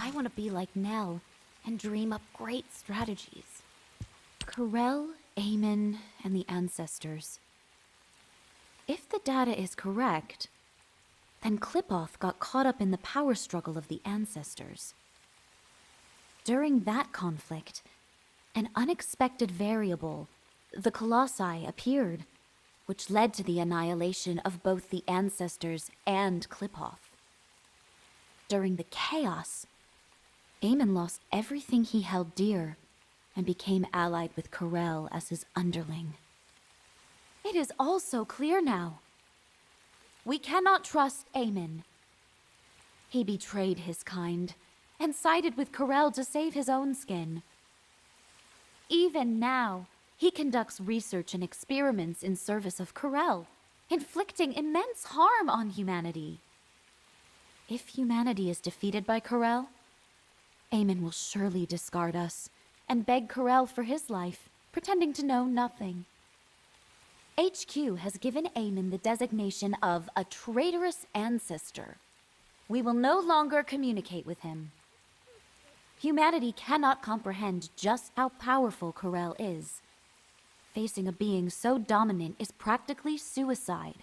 I want to be like Nell and dream up great strategies. Corel, Eamon, and the ancestors. If the data is correct, then Klipoth got caught up in the power struggle of the ancestors. During that conflict, an unexpected variable, the Colossi, appeared, which led to the annihilation of both the ancestors and Klipoth. During the chaos, Eamon lost everything he held dear and became allied with Corel as his underling. It is all so clear now. We cannot trust Eamon. He betrayed his kind and sided with Corel to save his own skin. Even now, he conducts research and experiments in service of Corel, inflicting immense harm on humanity. If humanity is defeated by Corel, Eamon will surely discard us and beg Corel for his life, pretending to know nothing. HQ has given Eamon the designation of a traitorous ancestor. We will no longer communicate with him. Humanity cannot comprehend just how powerful Corel is. Facing a being so dominant is practically suicide.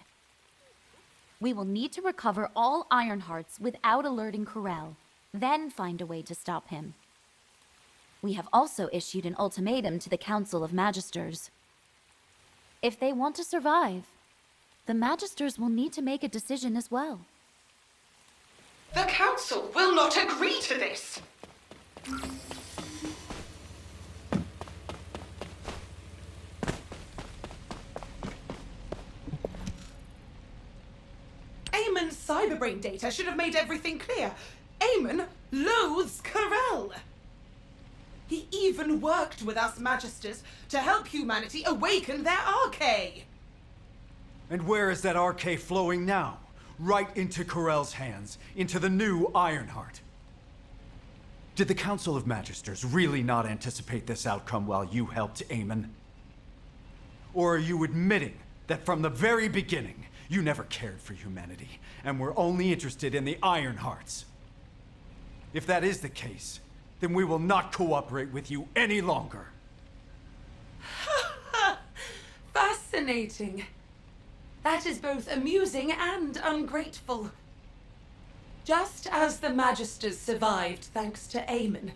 We will need to recover all Ironhearts without alerting Corel, then find a way to stop him. We have also issued an ultimatum to the Council of Magisters. If they want to survive, the Magisters will need to make a decision as well. The Council will not agree to this! Eamon's cyberbrain data should have made everything clear. Eamon loathes Corel! He even worked with us Magisters to help humanity awaken their arcade! And where is that arcade flowing now? Right into Corel's hands, into the new Ironheart. Did the Council of Magisters really not anticipate this outcome while you helped Eamon? Or are you admitting that from the very beginning, you never cared for humanity, and were only interested in the Ironhearts? If that is the case, then we will not cooperate with you any longer. Fascinating. That is both amusing and ungrateful. Just as the Magisters survived thanks to Eamon,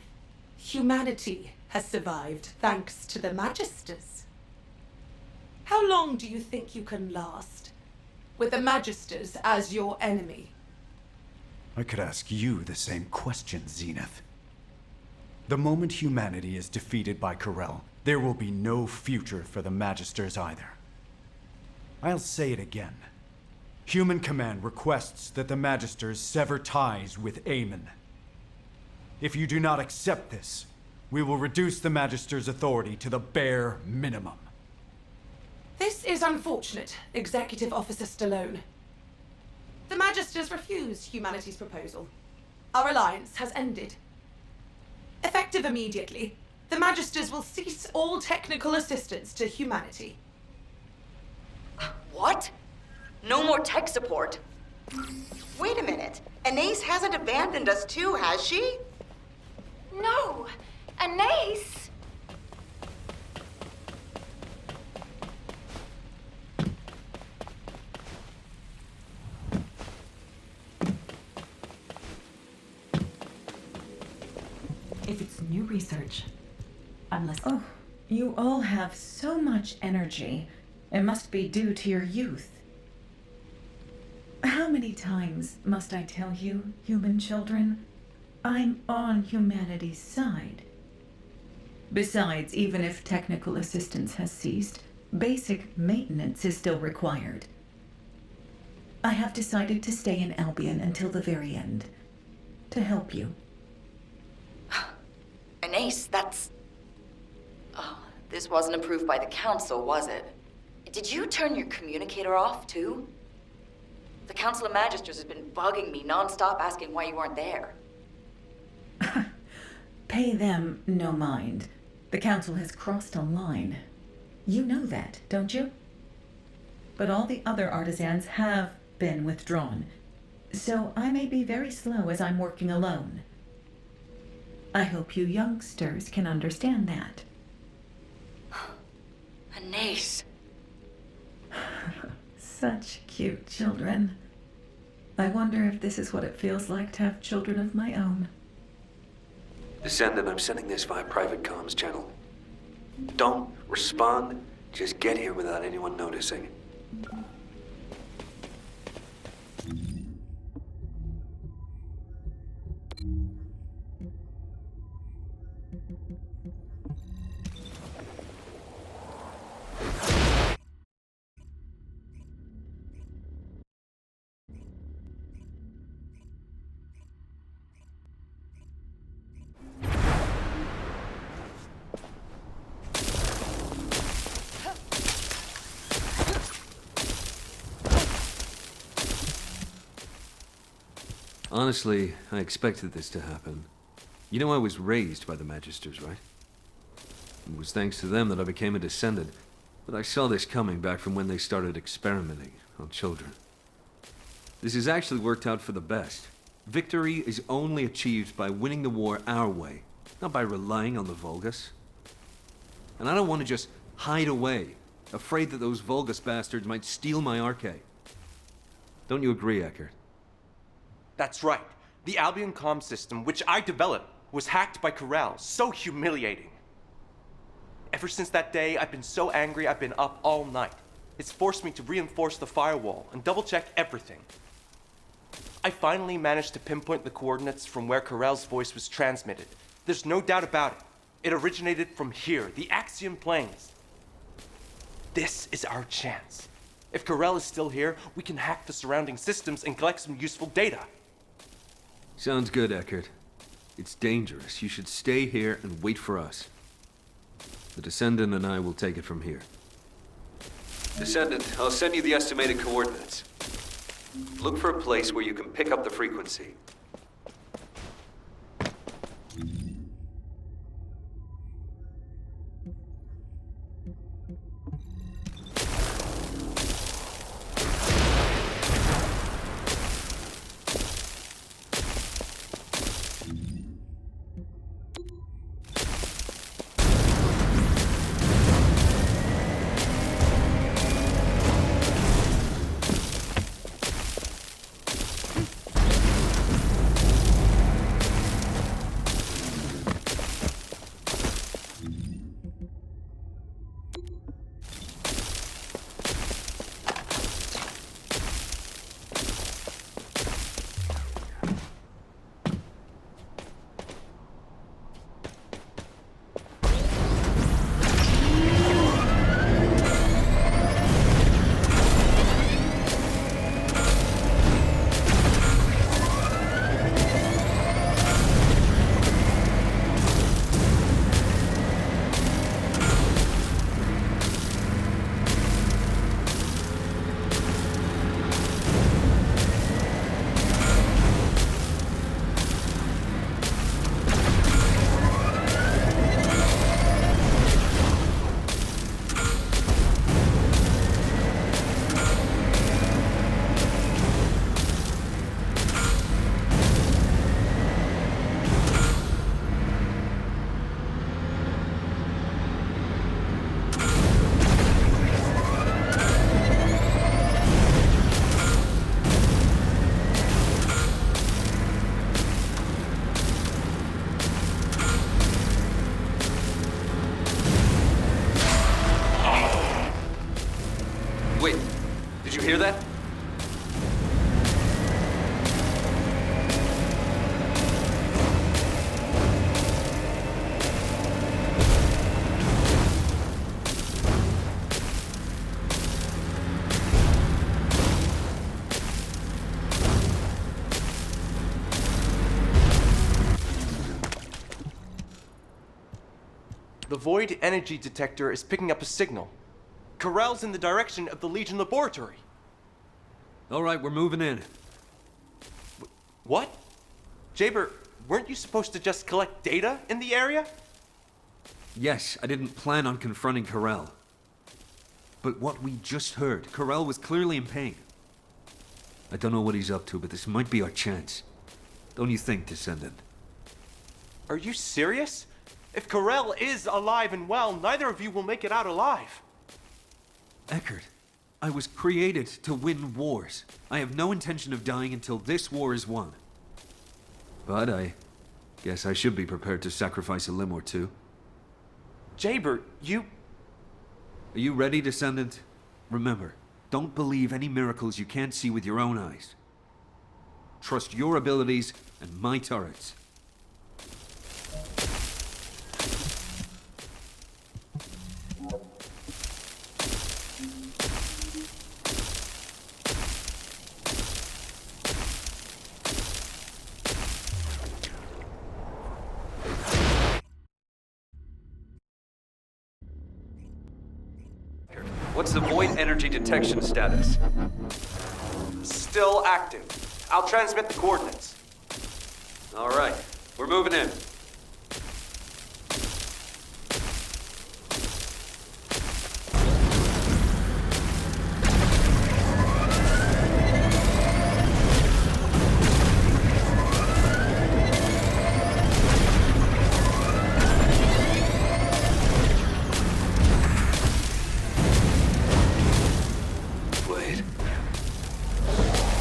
humanity has survived thanks to the Magisters. How long do you think you can last, with the Magisters as your enemy? I could ask you the same question, Zenith. The moment humanity is defeated by Corel, there will be no future for the Magisters either. I'll say it again. Human Command requests that the Magisters sever ties with Eamon. If you do not accept this, we will reduce the Magisters' authority to the bare minimum. This is unfortunate, Executive Officer Stallone. The Magisters refuse humanity's proposal. Our alliance has ended. Effective immediately, the Magisters will cease all technical assistance to humanity. What? No more tech support? Wait a minute. Anais hasn't abandoned us too, has she? No! Anais! If it's new research, I'm listening. Oh, you all have so much energy. It must be due to your youth. How many times must I tell you, human children? I'm on humanity's side. Besides, even if technical assistance has ceased, basic maintenance is still required. I have decided to stay in Albion until the very end, to help you. Anais, that's... Oh, this wasn't approved by the Council, was it? Did you turn your communicator off, too? The Council of Magisters has been bugging me non-stop asking why you weren't there. Pay them no mind. The Council has crossed a line. You know that, don't you? But all the other artisans have been withdrawn, so I may be very slow as I'm working alone. I hope you youngsters can understand that. Anais. Such cute children. I wonder if this is what it feels like to have children of my own. Descendant, I'm sending this via private comms channel. Don't respond. Just get here without anyone noticing. Honestly, I expected this to happen. You know I was raised by the Magisters, right? It was thanks to them that I became a Descendant, but I saw this coming back from when they started experimenting on children. This has actually worked out for the best. Victory is only achieved by winning the war our way, not by relying on the Vulgus. And I don't want to just hide away, afraid that those Vulgus bastards might steal my arcade. Don't you agree, Eckert? That's right. The Albion comm system, which I developed, was hacked by Corral. So humiliating. Ever since that day, I've been so angry I've been up all night. It's forced me to reinforce the firewall and double-check everything. I finally managed to pinpoint the coordinates from where Corral's voice was transmitted. There's no doubt about it. It originated from here, the Axiom Plains. This is our chance. If Corral is still here, we can hack the surrounding systems and collect some useful data. Sounds good, Eckert. It's dangerous. You should stay here and wait for us. The Descendant and I will take it from here. Descendant, I'll send you the estimated coordinates. Look for a place where you can pick up the frequency. Wait, did you hear that? The void energy detector is picking up a signal. Corral's in the direction of the Legion laboratory. All right, we're moving in. What? Jaber, weren't you supposed to just collect data in the area? Yes, I didn't plan on confronting Corral. But what we just heard, Corral was clearly in pain. I don't know what he's up to, but this might be our chance. Don't you think, Descendant? Are you serious? If Corell is alive and well, neither of you will make it out alive. Eckert, I was created to win wars. I have no intention of dying until this war is won. But I guess I should be prepared to sacrifice a limb or two. Jaber, you... Are you ready, Descendant? Remember, don't believe any miracles you can't see with your own eyes. Trust your abilities and my turrets. What's the void energy detection status? Still active. I'll transmit the coordinates. All right, we're moving in. Wait.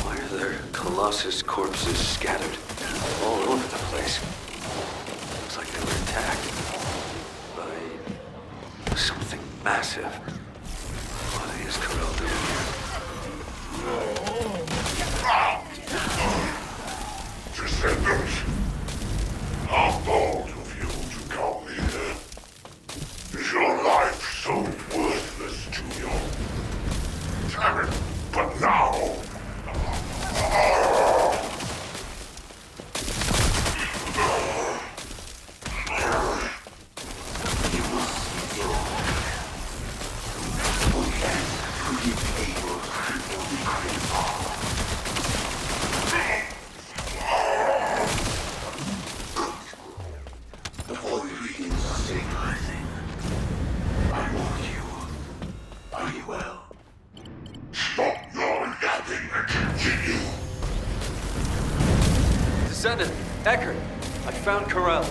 Why are there Colossus corpses scattered all over the place? Looks like they were attacked by something massive. What is Corell doing here? Descendant, how bold of you to come here. Is your life so worthless to you? Damn it, but now... Descendant, Eckert, I found Corell.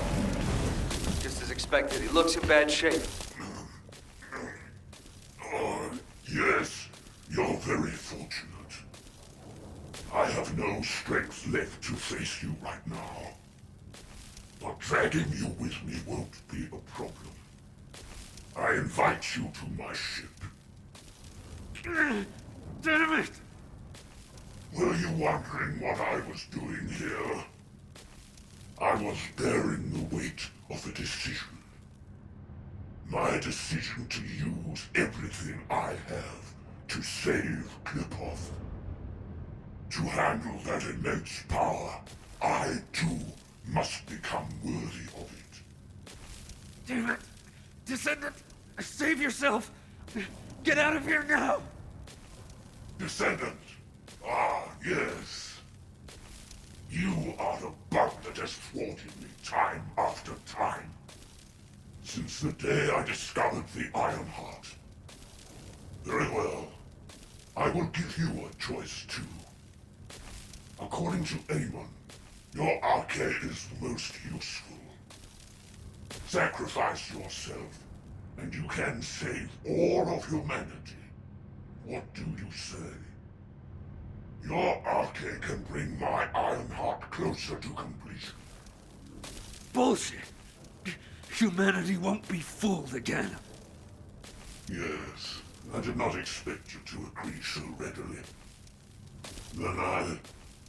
Just as expected, he looks in bad shape. Yes, you're very fortunate. I have no strength left to face you right now. But dragging you with me won't be a problem. I invite you to my ship. Damn it! Were you wondering what I was doing here? I was bearing the weight of a decision. My decision to use everything I have to save Klipov. To handle that immense power, I too must become worthy of it. Damn it! Descendant, save yourself! Get out of here now! Descendant! Ah, yes. You are the bug that has thwarted me time after time. Since the day I discovered the Iron Heart. Very well. I will give you a choice too. According to Amon, your arcade is most useful. Sacrifice yourself, and you can save all of humanity. What do you say? Your arcade can bring my Iron Heart closer to completion. Bullshit! Humanity won't be fooled again. Yes, I did not expect you to agree so readily. Then I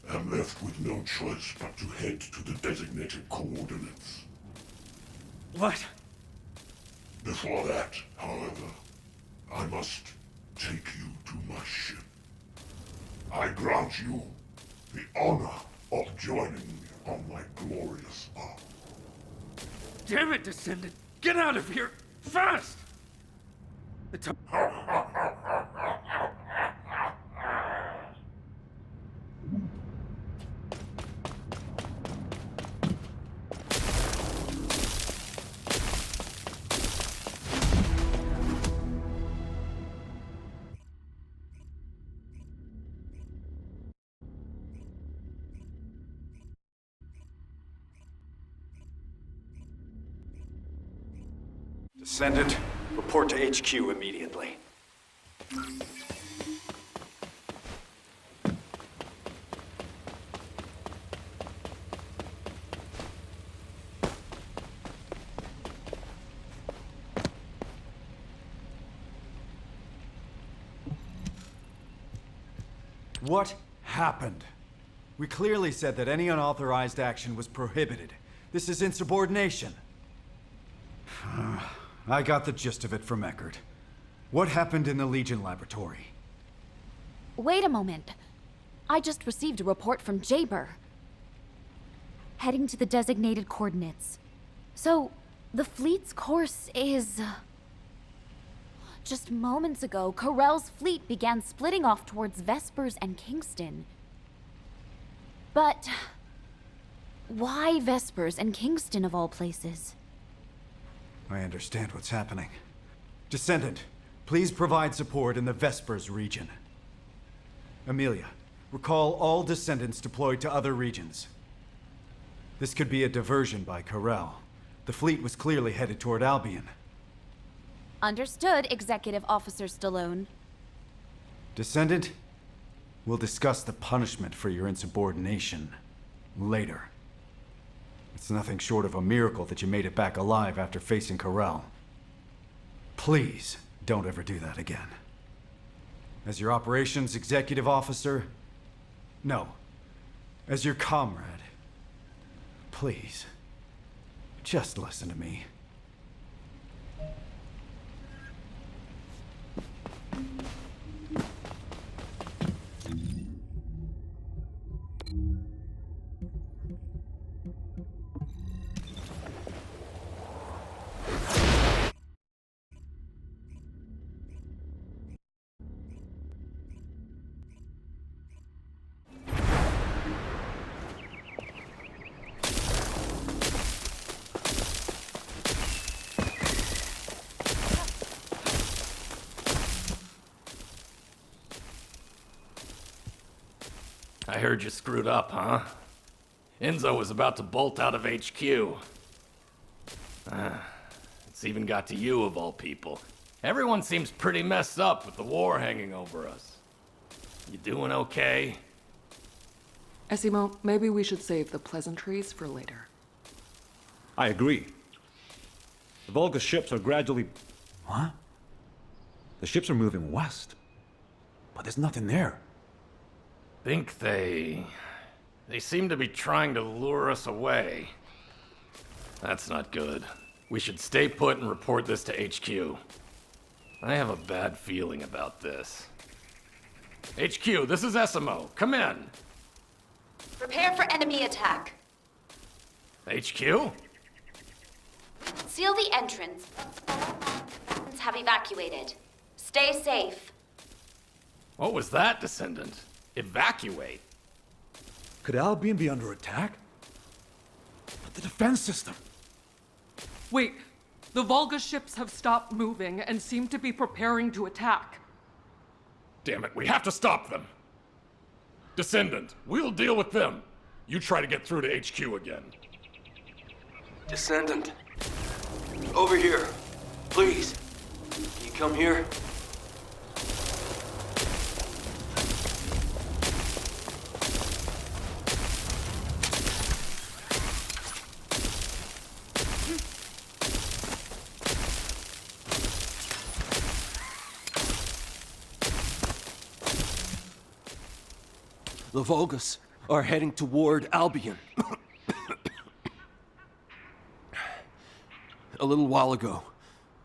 am left with no choice but to head to the designated coordinates. What? Before that, however, I must take you to my ship. I grant you the honor of joining me on my glorious ark. Damn it, Descendant! Get out of here! Fast! The time. Descendant, report to HQ immediately. What happened? We clearly said that any unauthorized action was prohibited. This is insubordination. I got the gist of it from Eckert. What happened in the Legion laboratory? Wait a moment. I just received a report from Jaber. Heading to the designated coordinates. So, the fleet's course is... Just moments ago, Corell's fleet began splitting off towards Vespers and Kingston. But... why Vespers and Kingston of all places? I understand what's happening. Descendant, please provide support in the Vespers region. Amelia, recall all Descendants deployed to other regions. This could be a diversion by Corell. The fleet was clearly headed toward Albion. Understood, Executive Officer Stallone. Descendant, we'll discuss the punishment for your insubordination later. It's nothing short of a miracle that you made it back alive after facing Corell. Please, don't ever do that again. As your operations executive officer, no. As your comrade, please, just listen to me. I heard you screwed up, huh? Enzo was about to bolt out of HQ. It's even got to you, of all people. Everyone seems pretty messed up with the war hanging over us. You doing okay? Esimo, maybe we should save the pleasantries for later. I agree. The Volga ships are gradually... What? The ships are moving west. But there's nothing there. Think they seem to be trying to lure us away. That's not good. We should stay put and report this to HQ. I have a bad feeling about this. HQ, this is Esimo. Come in. Prepare for enemy attack. HQ? Seal the entrance. Have evacuated. Stay safe. What was that, Descendant? Evacuate? Could Albion be under attack? But the defense system... Wait, the Volga ships have stopped moving and seem to be preparing to attack. Damn it, we have to stop them. Descendant, we'll deal with them. You try to get through to HQ again. Descendant. Over here. Please. Can you come here? The Volgas are heading toward Albion. A little while ago,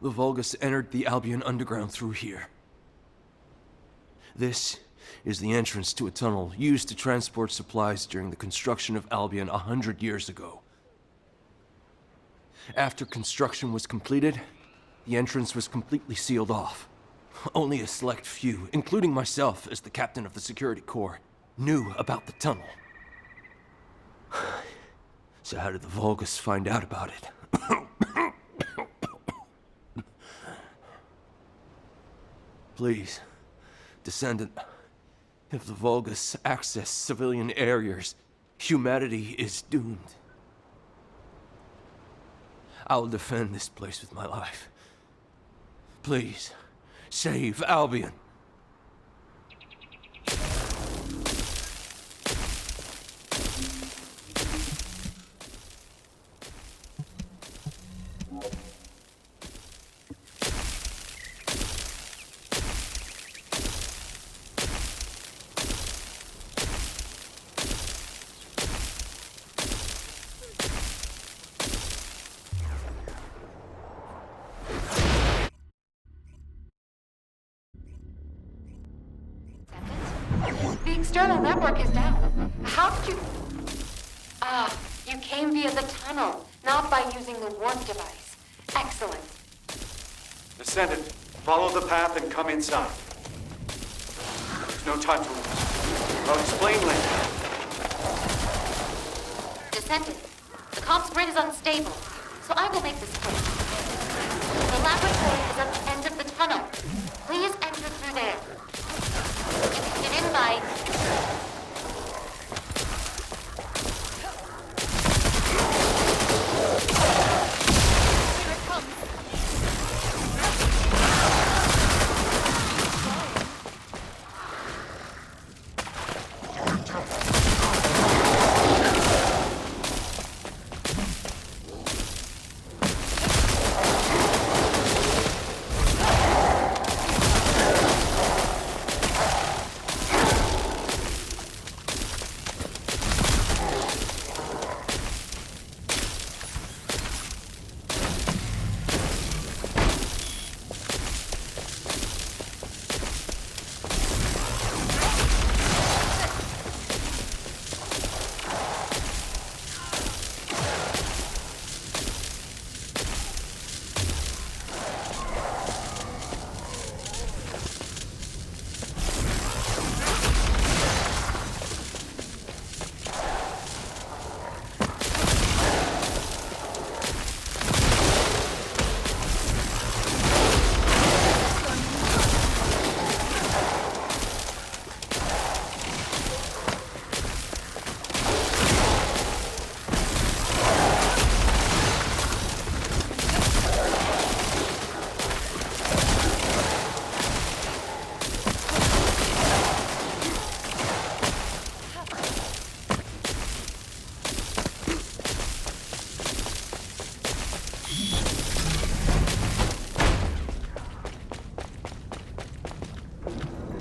the Volgas entered the Albion underground through here. This is the entrance to a tunnel used to transport supplies during the construction of Albion 100 years ago. After construction was completed, the entrance was completely sealed off. Only a select few, including myself as the captain of the security corps, knew about the tunnel. So how did the Volgas find out about it? Please, Descendant, if the Volgas access civilian areas, humanity is doomed. I'll defend this place with my life. Please, save Albion. The external network is down. How did you... Ah, you came via the tunnel, not by using the warp device. Excellent. Descendant, follow the path and come inside. There's no time to lose. I'll explain later. Descendant, the comms grid is unstable, so I will make this quick. The laboratory is at the end of the tunnel. Please enter through there. You can get in by... Here it comes.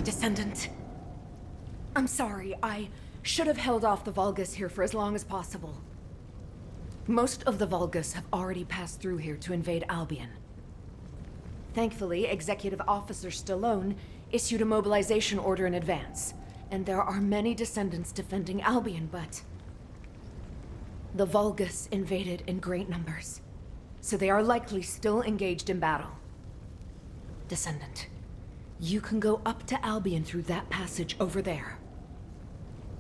Descendant. I'm sorry, I should have held off the Vulgus here for as long as possible. Most of the Vulgus have already passed through here to invade Albion. Thankfully, Executive Officer Stallone issued a mobilization order in advance, and there are many Descendants defending Albion, but... the Vulgus invaded in great numbers, so they are likely still engaged in battle. Descendant, you can go up to Albion through that passage over there.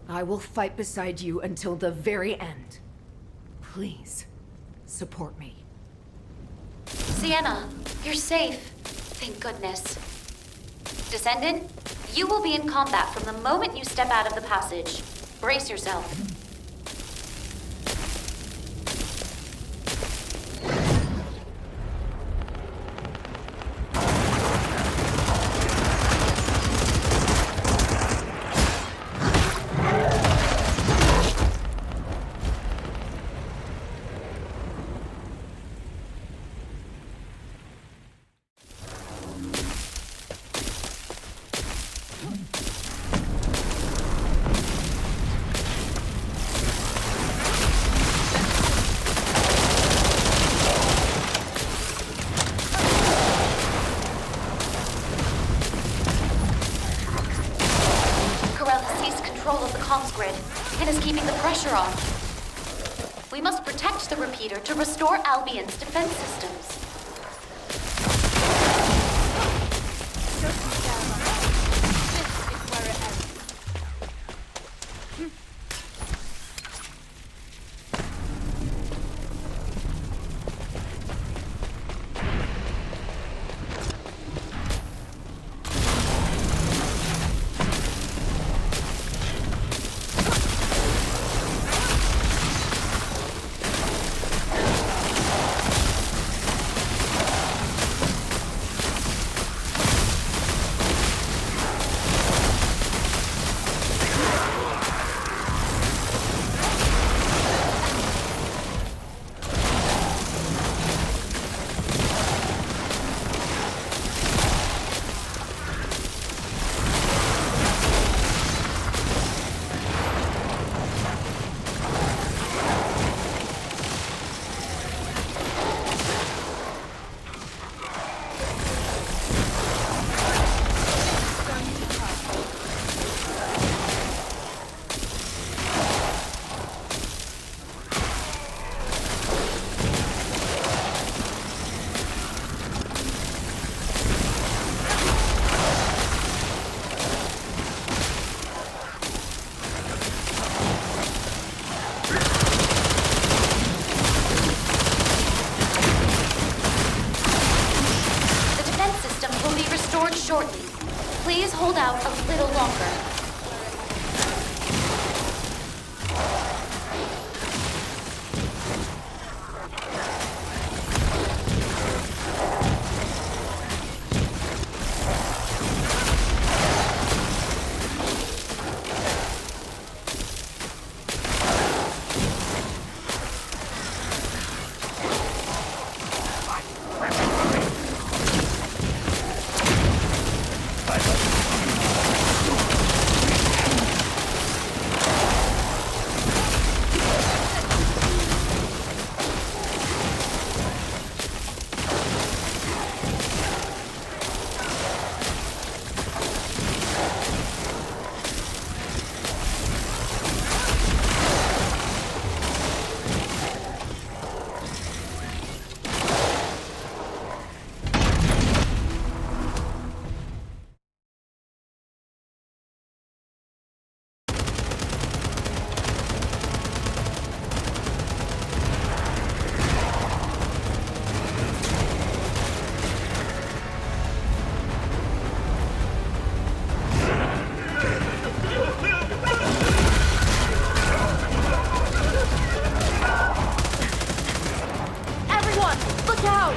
I will fight beside you until the very end. Please, support me. Sienna, you're safe. Thank goodness. Descendant, you will be in combat from the moment you step out of the passage. Brace yourself. Pressure on. We must protect the repeater to restore Albion's defense systems. out a little longer. Everyone, look out!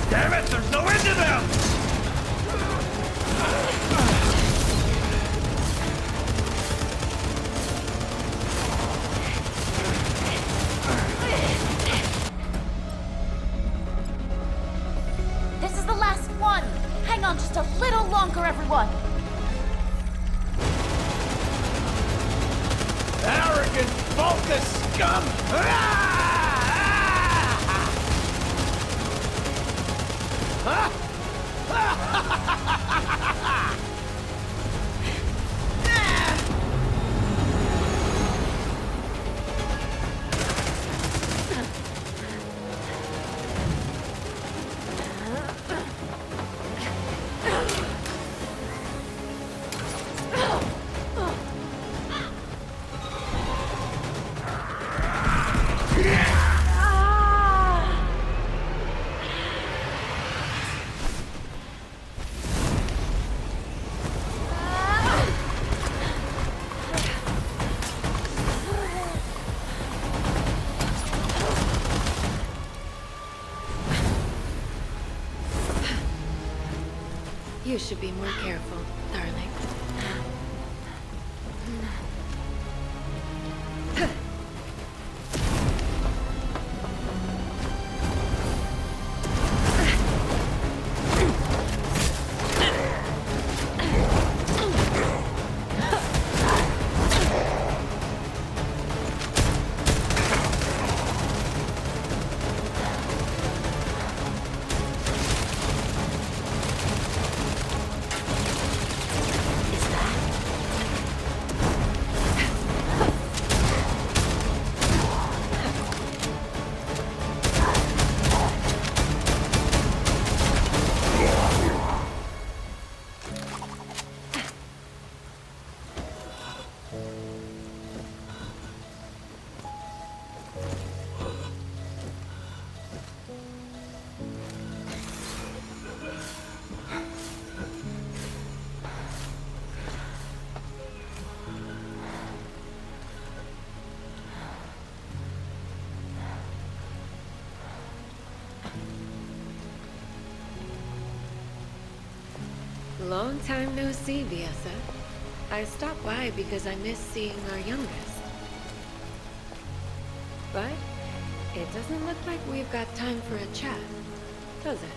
Damn it, there's no end to them! This is the last one! Hang on just a little longer, everyone! Arrogant Vulcan scum! You should be more careful, darling. Long time no see, Viesa. I stopped by because I miss seeing our youngest. But it doesn't look like we've got time for a chat, does it?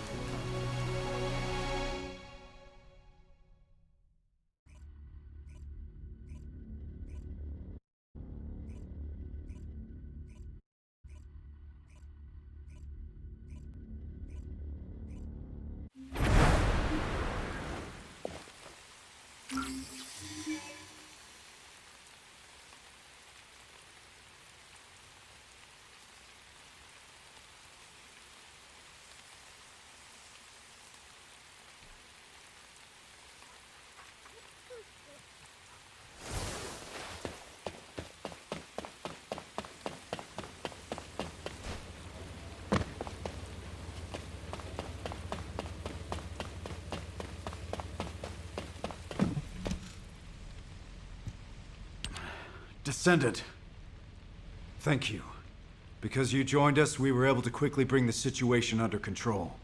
Descendant, thank you. Because you joined us, we were able to quickly bring the situation under control.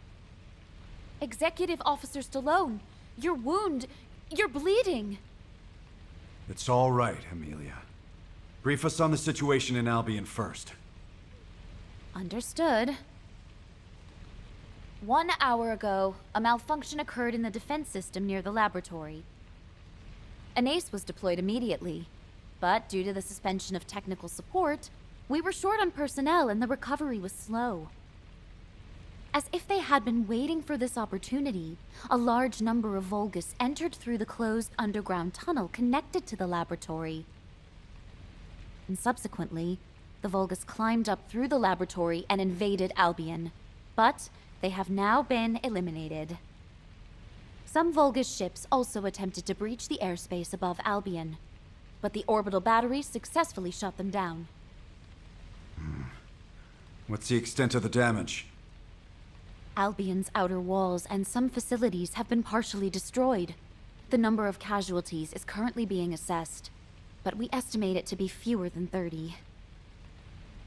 Executive Officer Stallone, your wound, you're bleeding. It's all right, Amelia. Brief us on the situation in Albion first. Understood. 1 hour ago, a malfunction occurred in the defense system near the laboratory. An ace was deployed immediately, but due to the suspension of technical support, we were short on personnel and the recovery was slow. As if they had been waiting for this opportunity, a large number of Vulgus entered through the closed underground tunnel connected to the laboratory. And subsequently, the Vulgus climbed up through the laboratory and invaded Albion. But they have now been eliminated. Some Vulgus ships also attempted to breach the airspace above Albion, but the orbital batteries successfully shut them down. What's the extent of the damage? Albion's outer walls and some facilities have been partially destroyed. The number of casualties is currently being assessed, but we estimate it to be fewer than 30.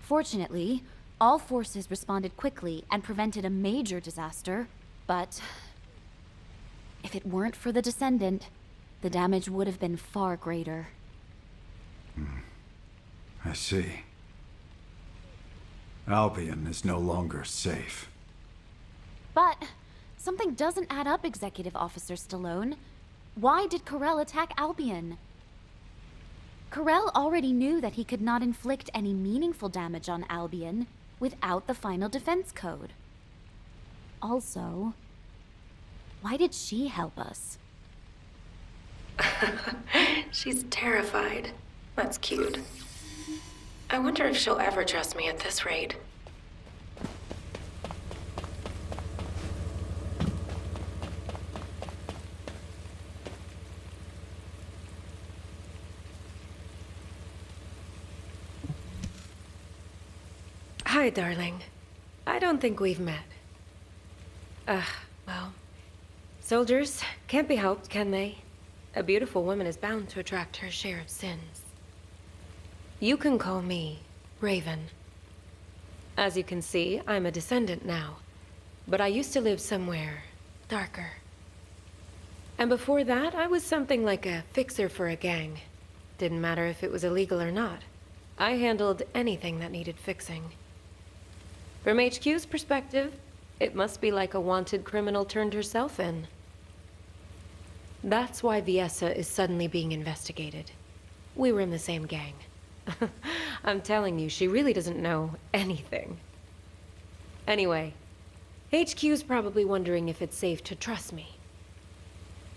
Fortunately, all forces responded quickly and prevented a major disaster, but if it weren't for the Descendant, the damage would have been far greater. I see. Albion is no longer safe. But something doesn't add up, Executive Officer Stallone. Why did Corell attack Albion? Corell already knew that he could not inflict any meaningful damage on Albion without the final defense code. Also, why did she help us? She's terrified. That's cute. I wonder if she'll ever trust me at this rate. Hi, darling. I don't think we've met. Well, soldiers can't be helped, can they? A beautiful woman is bound to attract her share of sins. You can call me Raven. As you can see, I'm a descendant now, but I used to live somewhere darker. And before that, I was something like a fixer for a gang. Didn't matter if it was illegal or not. I handled anything that needed fixing. From HQ's perspective, it must be like a wanted criminal turned herself in. That's why Viessa is suddenly being investigated. We were in the same gang. I'm telling you, she really doesn't know anything. Anyway, HQ's probably wondering if it's safe to trust me.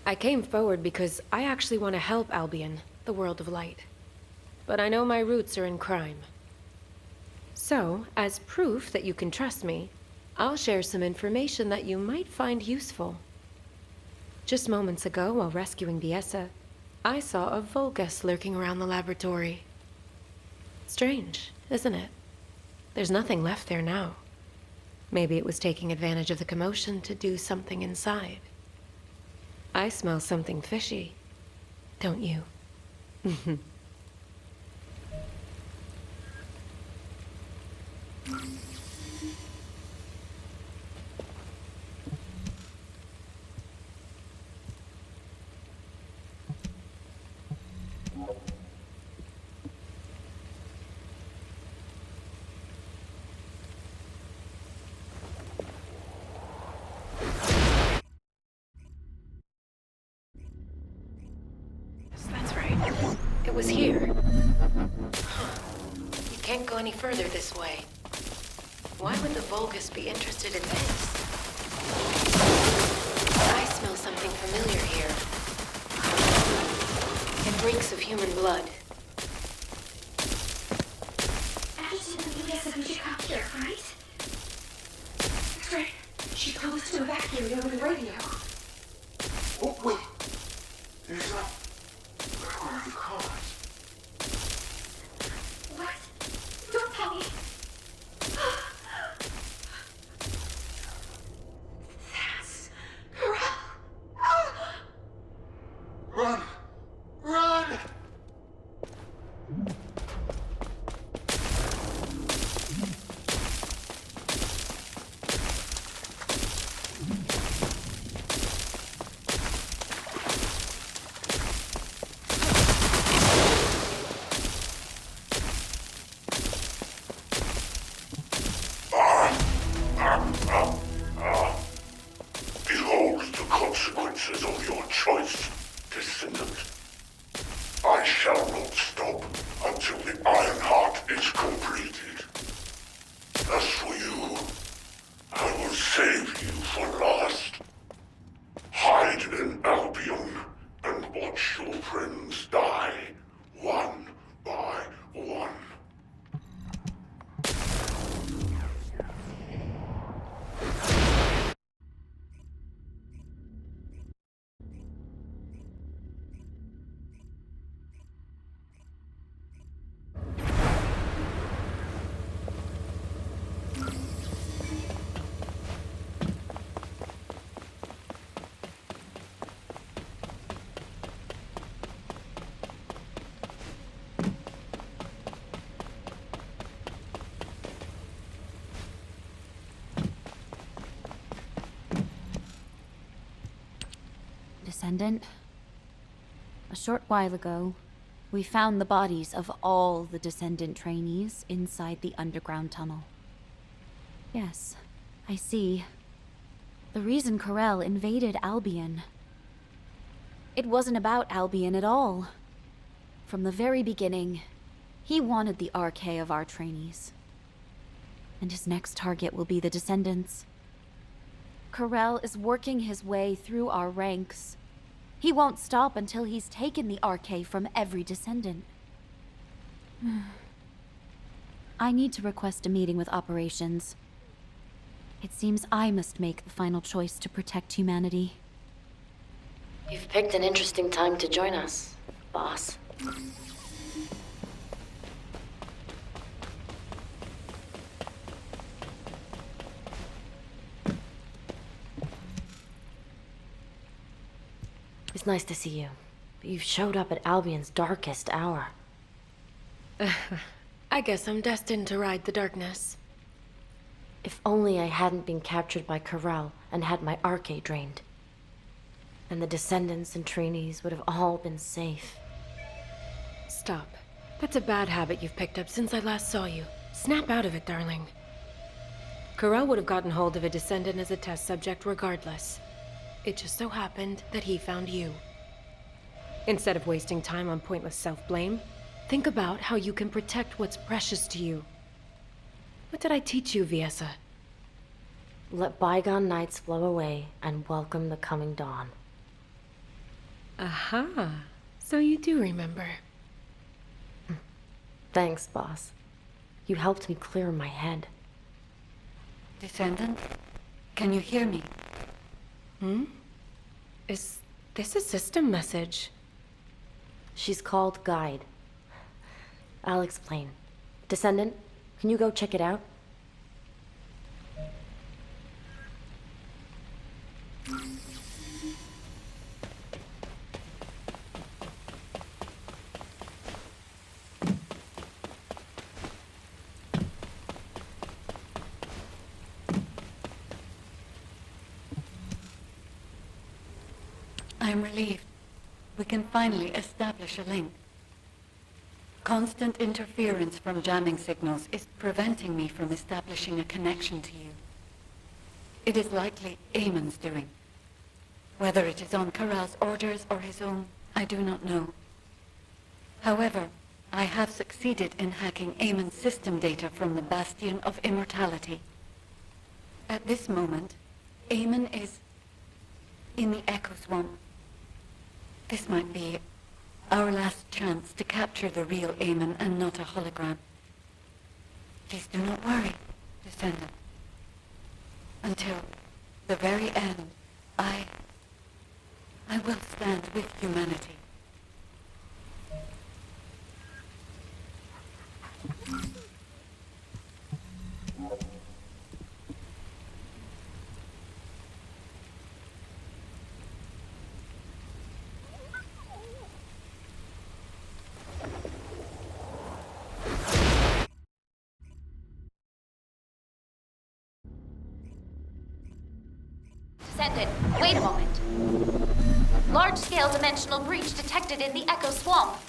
I came forward because I actually want to help Albion, the world of light. But I know my roots are in crime. So, as proof that you can trust me, I'll share some information that you might find useful. Just moments ago, while rescuing Viessa, I saw a Vulgus lurking around the laboratory. Strange, isn't it? There's nothing left there now. Maybe it was taking advantage of the commotion to do something inside. I smell something fishy, don't you? That's right. It was here. You can't go any further this way. Why would the Vulgus be interested in this? I smell something familiar here. It reeks of human blood. After the media said we should come here, right? That's right. She told us to evacuate over the radio. Oh, wait. There's a... What are the cars? What? Don't tell me. That's Corell. Run! Run! Descendant. A short while ago, we found the bodies of all the Descendant trainees inside the underground tunnel. Yes, I see. The reason Corel invaded Albion. It wasn't about Albion at all. From the very beginning, he wanted the RK of our trainees. And his next target will be the Descendants. Corel is working his way through our ranks. He won't stop until he's taken the RK from every Descendant. I need to request a meeting with operations. It seems I must make the final choice to protect humanity. You've picked an interesting time to join us, boss. It's nice to see you, but you've showed up at Albion's darkest hour. I guess I'm destined to ride the darkness. If only I hadn't been captured by Corel and had my RK drained. And the Descendants and trainees would have all been safe. Stop. That's a bad habit you've picked up since I last saw you. Snap out of it, darling. Corel would have gotten hold of a Descendant as a test subject regardless. It just so happened that he found you. Instead of wasting time on pointless self-blame, think about how you can protect what's precious to you. What did I teach you, Viesa? Let bygone nights flow away and welcome the coming dawn. Aha. So you do remember. Thanks, boss. You helped me clear my head. Descendant, can you hear me? Is this a system message? She's called Guide. I'll explain. Descendant, can you go check it out? I'm relieved. We can finally establish a link. Constant interference from jamming signals is preventing me from establishing a connection to you. It is likely Eamon's doing. Whether it is on Corel's orders or his own, I do not know. However, I have succeeded in hacking Eamon's system data from the Bastion of Immortality. At this moment, Eamon is in the Echo Swamp. This might be our last chance to capture the real Eamon and not a hologram. Please do not worry, Descendant. Until the very end, I will stand with humanity. Descendant, wait a moment. Large-scale dimensional breach detected in the Echo Swamp.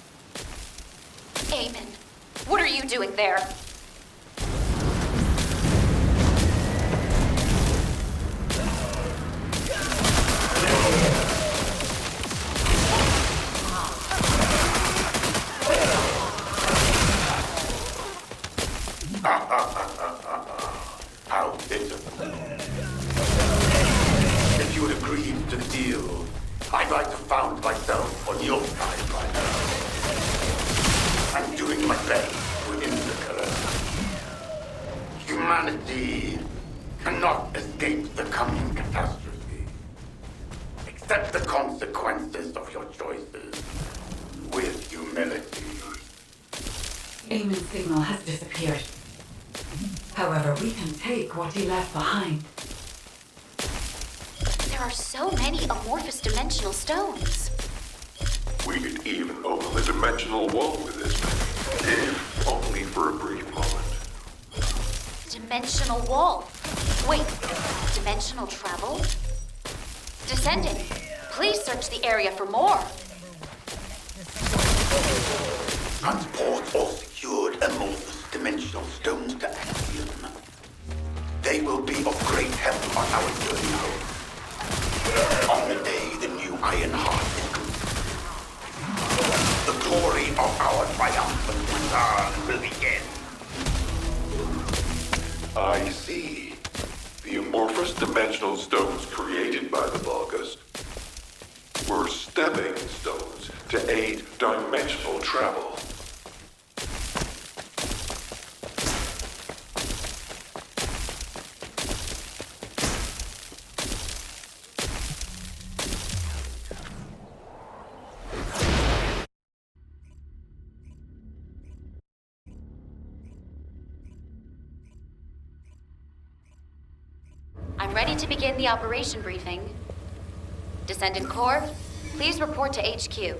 Eamon, what are you doing there? How pitiful. If you had agreed to the deal, I'd like to found myself on your side right now. I'm doing my best to end the curse. Humanity cannot escape the coming catastrophe. Accept the consequences of your choices with humility. Eamon's signal has disappeared. However, we can take what he left behind. There are so many amorphous dimensional stones. We could even open the dimensional wall with this many, if only for a brief moment. Dimensional wall. Wait, dimensional travel? Descendant, Please search the area for more. Transport all secured amorphous dimensional stones to Axiom. They will be of great help on our journey home. On the day the new Iron Heart is complete, the glory of our triumphant return will begin. I see. The amorphous dimensional stones created by the Vulgus were stepping stones to aid dimensional travel. I'm ready to begin the operation briefing. Descendant Corps, please report to HQ.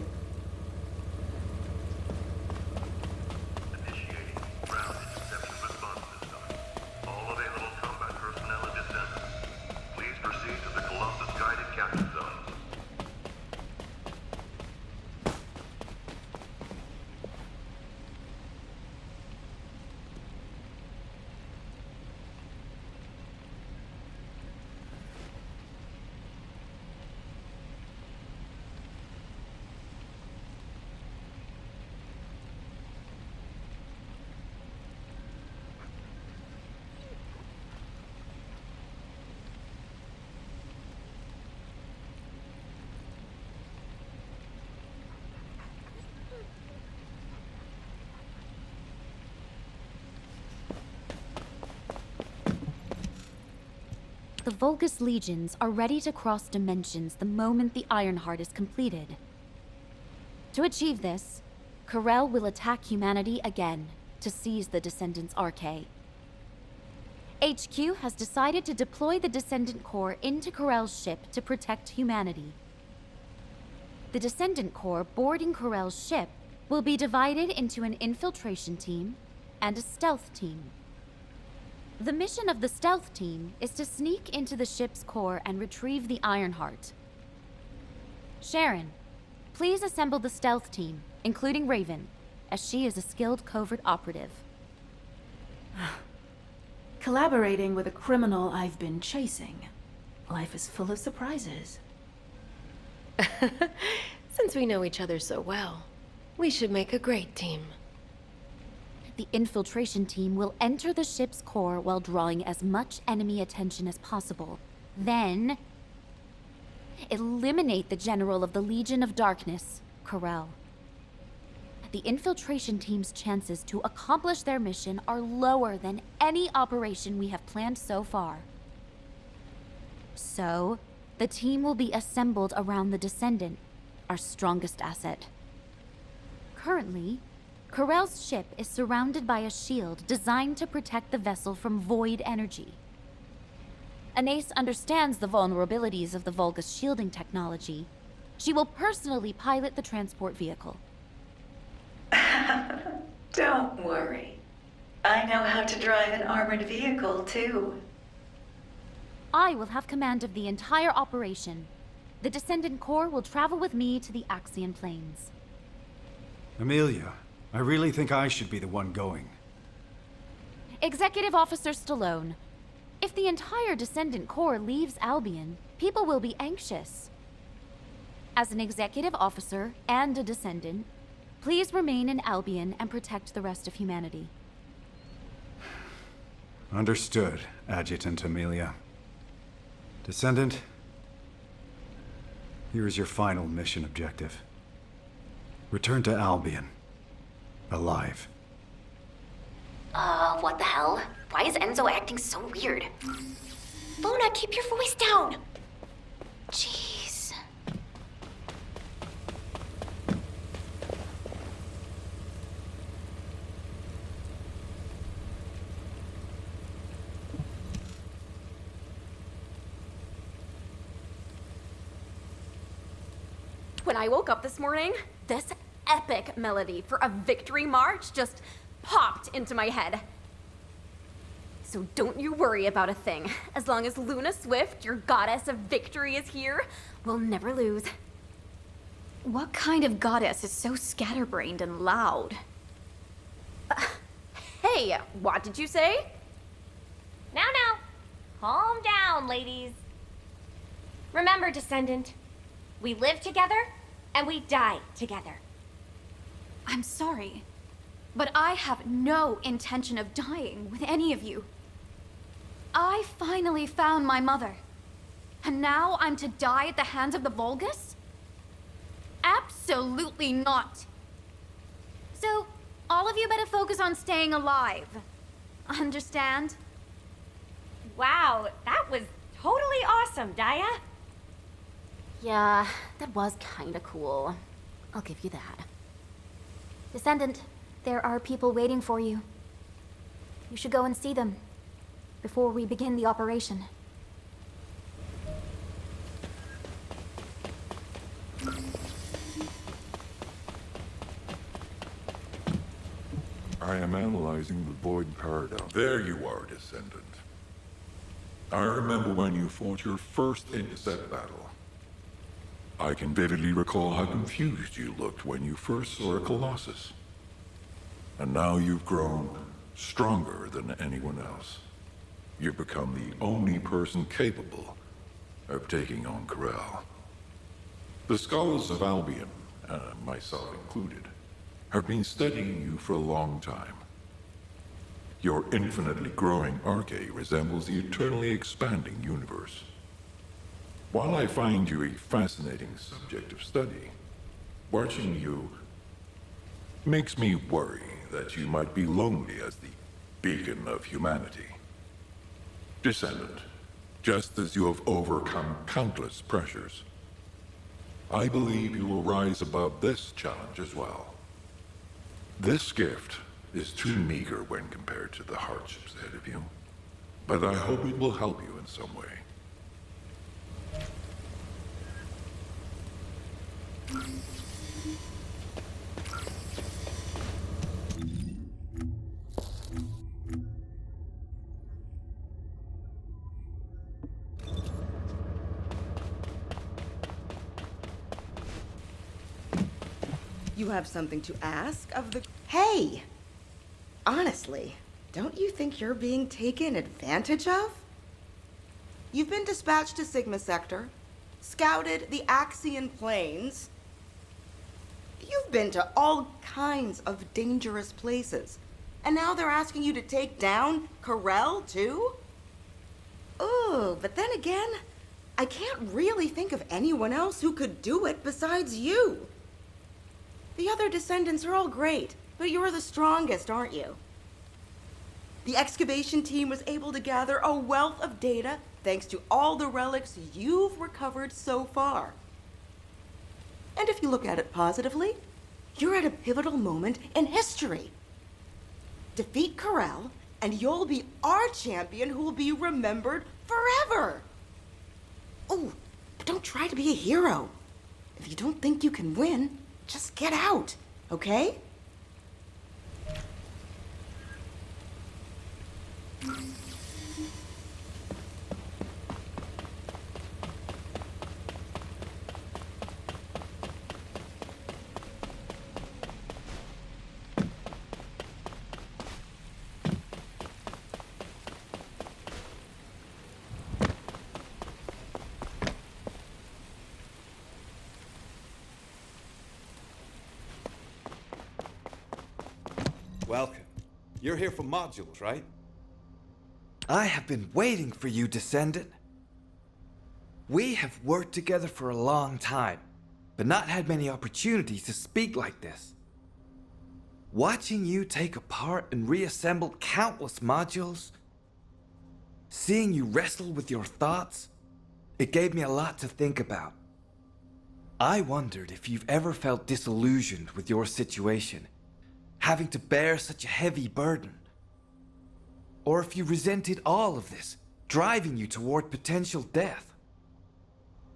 The Vulgus legions are ready to cross dimensions the moment the Ironheart is completed. To achieve this, Corel will attack humanity again to seize the Descendant's RK. HQ has decided to deploy the Descendant Corps into Corel's ship to protect humanity. The Descendant Corps boarding Corel's ship will be divided into an infiltration team and a stealth team. The mission of the stealth team is to sneak into the ship's core and retrieve the Ironheart. Sharon, please assemble the stealth team, including Raven, as she is a skilled covert operative. Collaborating with a criminal I've been chasing. Life is full of surprises. Since we know each other so well, we should make a great team. The infiltration team will enter the ship's core while drawing as much enemy attention as possible. Then, eliminate the General of the Legion of Darkness, Corel. The infiltration team's chances to accomplish their mission are lower than any operation we have planned so far. So, the team will be assembled around the Descendant, our strongest asset. Currently, Corel's ship is surrounded by a shield designed to protect the vessel from void energy. Anais understands the vulnerabilities of the Vulgus shielding technology. She will personally pilot the transport vehicle. Don't worry. I know how to drive an armored vehicle, too. I will have command of the entire operation. The Descendant Corps will travel with me to the Axian Plains. Amelia, I really think I should be the one going. Executive Officer Stallone, if the entire Descendant Corps leaves Albion, people will be anxious. As an executive officer and a Descendant, please remain in Albion and protect the rest of humanity. Understood, Adjutant Amelia. Descendant, here is your final mission objective. Return to Albion. Alive. What the hell? Why is Enzo acting so weird? Luna, keep your voice down! Jeez. When I woke up this morning, this epic melody for a victory march just popped into my head. So don't you worry about a thing. As long as Luna Swift, your goddess of victory, is here, we'll never lose. What kind of goddess is so scatterbrained and loud? Hey, what did you say? Now, calm down, ladies. Remember, Descendant, we live together and we die together. I'm sorry, but I have no intention of dying with any of you. I finally found my mother, and now I'm to die at the hands of the Vulgus? Absolutely not. So, all of you better focus on staying alive. Understand? Wow, that was totally awesome, Daya. Yeah, that was kinda cool. I'll give you that. Descendant, there are people waiting for you. You should go and see them before we begin the operation. I am analyzing the Void Paradox. There you are, Descendant. I remember when you fought your first intercept battle. I can vividly recall how confused you looked when you first saw a Colossus. And now you've grown stronger than anyone else. You've become the only person capable of taking on Corel. The scholars of Albion, myself included, have been studying you for a long time. Your infinitely growing arche resembles the eternally expanding universe. While I find you a fascinating subject of study, watching you makes me worry that you might be lonely as the beacon of humanity. Descendant, just as you have overcome countless pressures, I believe you will rise above this challenge as well. This gift is too meager when compared to the hardships ahead of you, but I hope it will help you in some way. You have something to ask of the... Hey! Honestly, don't you think you're being taken advantage of? You've been dispatched to Sigma Sector, scouted the Axian Plains. You've been to all kinds of dangerous places. And now they're asking you to take down Corel, too? Ooh, but then again, I can't really think of anyone else who could do it besides you. The other descendants are all great, but you're the strongest, aren't you? The excavation team was able to gather a wealth of data thanks to all the relics you've recovered so far. And if you look at it positively, you're at a pivotal moment in history. Defeat Corel, and you'll be our champion who will be remembered forever. Oh, but don't try to be a hero. If you don't think you can win, just get out, okay? Welcome. You're here for modules, right? I have been waiting for you, Descendant. We have worked together for a long time, but not had many opportunities to speak like this. Watching you take apart and reassemble countless modules, seeing you wrestle with your thoughts, it gave me a lot to think about. I wondered if you've ever felt disillusioned with your situation, having to bear such a heavy burden. Or if you resented all of this, driving you toward potential death.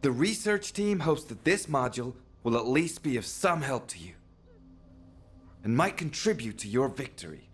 The research team hopes that this module will at least be of some help to you, and might contribute to your victory.